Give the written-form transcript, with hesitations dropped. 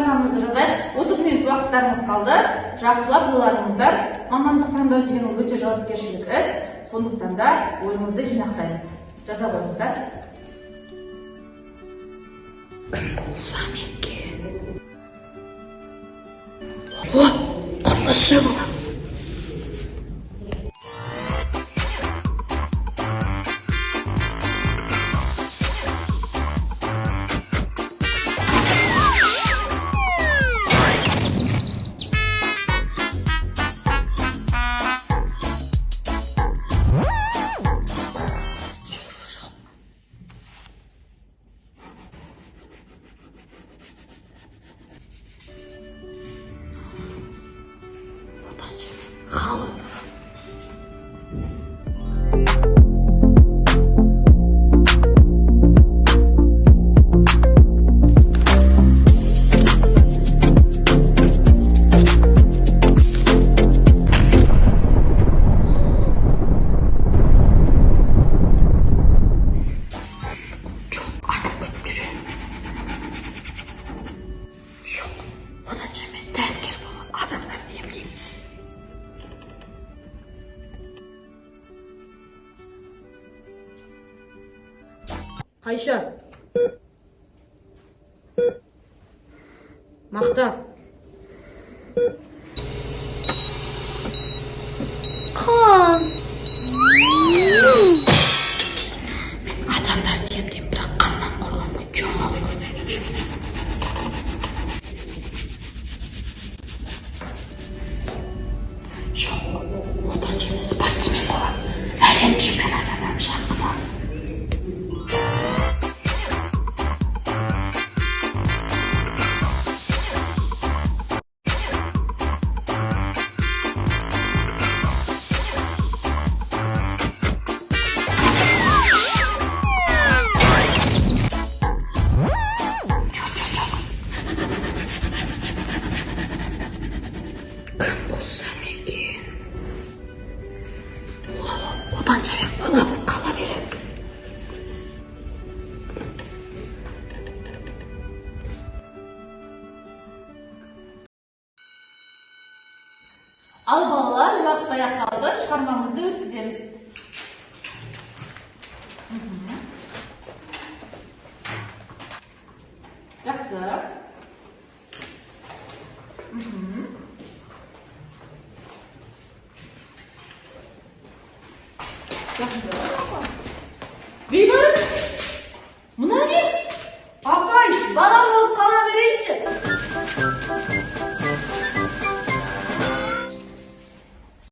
шығармамызды жазайық. 30 минут уақыттарыңыз қалды. Жақсылап ойларыңыздар. Мамандық таңдау деген ол өте жауапкершілік іс. Сондықтан да ойыңызды жинақтаймыз. Жаза қойыңыздар. Кім болсам екен? О, құрылысшы болам. Ғалым. Çok adam götürüyor. Yok, odan cəmi dərgər bolam, adamlar deyəm. Қайша. Мақта. Қан. Мен адамдар деймін, бірақ қаннан қорғанмай жоғал. Жоқ, одан жеме спортсмен болам. Әлем чемпионатынан шақырам. Кім болсам екен? Одан жабек бала болып қала берем. Ал балалар, уақыт аяқталды, шығармамызды өткіземіз. Жақсы. Жақсы. Вайндар, мына не?